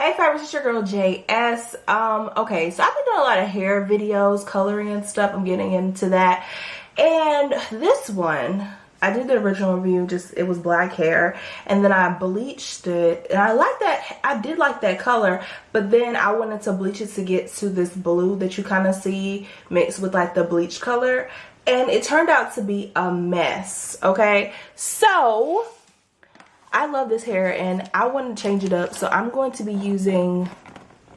Hey Fibers, it's your girl JS. Okay, so I've been doing a lot of hair videos, coloring and stuff. I'm getting into that. And this one, I did the original review, just it was black hair, and then I bleached it. And I like that, I did like that color, but then I wanted to bleach it to get to this blue that you kind of see mixed with like the bleach color. And it turned out to be a mess, okay? So I love this hair and I want to change it up, so I'm going to be using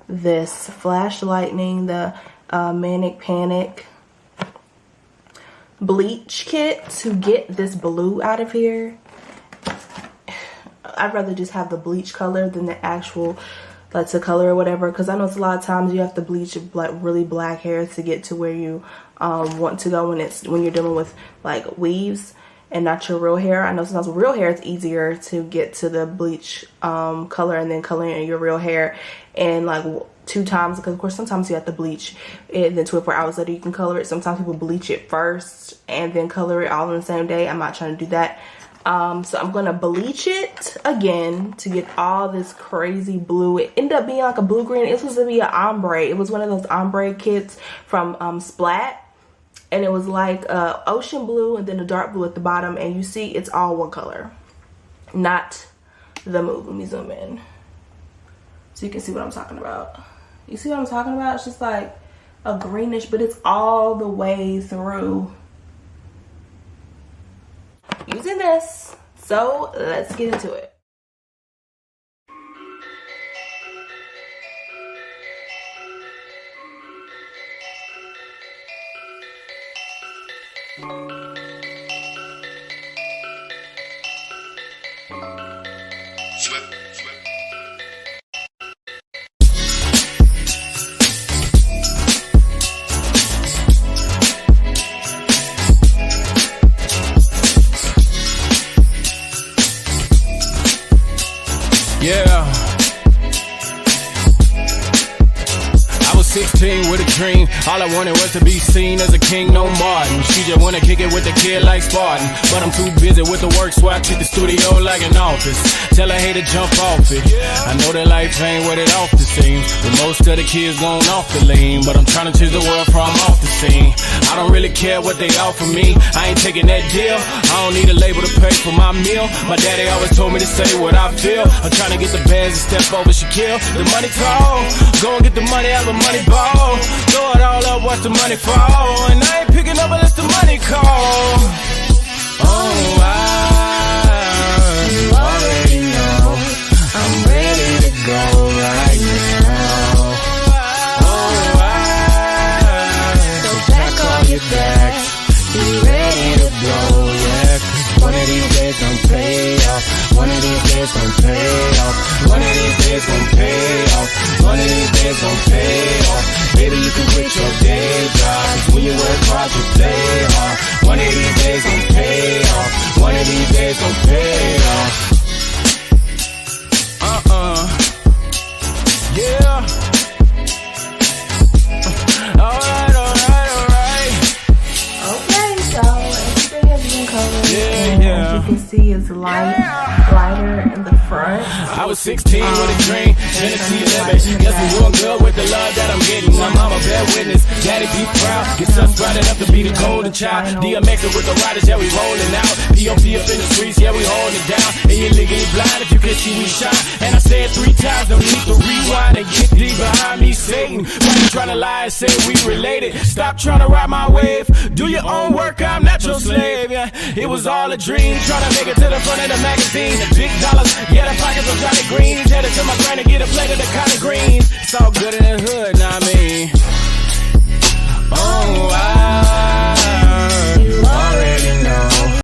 this Flash Lightning, the Manic Panic bleach kit to get this blue out of here. I'd rather just have the bleach color than the actual the color or whatever, because I know it's a lot of times you have to bleach like really black hair to get to where you want to go when you're dealing with like weaves and not your real hair. I know sometimes with real hair it's easier to get to the bleach color and then coloring your real hair and like 2 times, because of course sometimes you have to bleach it and then 24 hours later you can color it. Sometimes people bleach it first and then color it all in the same day. I'm not trying to do that. So I'm gonna bleach it again to get all this crazy blue. It ended up being like a blue green. It was supposed to be an ombre. It was one of those ombre kits from Splat. And it was like ocean blue and then a dark blue at the bottom. And you see it's all one color, not the move. Let me zoom in so you can see what I'm talking about. You see what I'm talking about? It's just like a greenish, but it's all the way through. Using this, so let's get into it. Yeah, I was 16 with a dream. All I wanted was to be seen as a king, no Martin. She just wanna kick it with a kid like Spartan, but I'm too busy with the work, so I treat the studio like an office. Tell her hey to jump off it. I know that life ain't what it often seems, but most of the kids going off the lean. But I'm trying to change the world from off the scene. I don't really care what they offer me, I ain't taking that deal. I don't need a label to pay for my meal. My daddy always told me to say what I feel. I'm trying to get the bands and step over Shaquille. The money tall, go and get the money out of a money ball. Throw it all up, watch the money fall. And I ain't picking up unless the money call. Oh, you already know I'm ready to go right now. So pack all your bags, be ready to go, yeah. 'Cause one of these days gon' pay off. One of these days gon' pay off. One of these days gon' pay off. One of these days gon' pay off. Baby, you can quit your day job, 'cause when you work hard, you play hard. One of these days gon' pay off. One of these days gon' pay off. Yeah. Alright. Okay, so everything has been covered. Yeah. As you can see, it's lighter in the front. I was 16 with a dream, Tennessee 11. Guess we doing good with the love that I'm getting. My mama bear witness, daddy be proud. Get us sprouted up to be the golden child. DMX with the riders, yeah we rolling out. POP up in the streets, yeah we holding it down. And you're legally blind if you can see we shine. And I said 3 times, don't need to rewind and get deep behind me, Satan. Why you trying to lie and say we related? Stop trying to ride my wave. Do your own work, I'm not your slave. Yeah, it was all a dream, trying to make it to the front of the magazine. Big dollars, yeah, the pockets of Johnny Green. Headed to my granny, get a plate of the collard greens. It's all good in the hood, nah, I mean.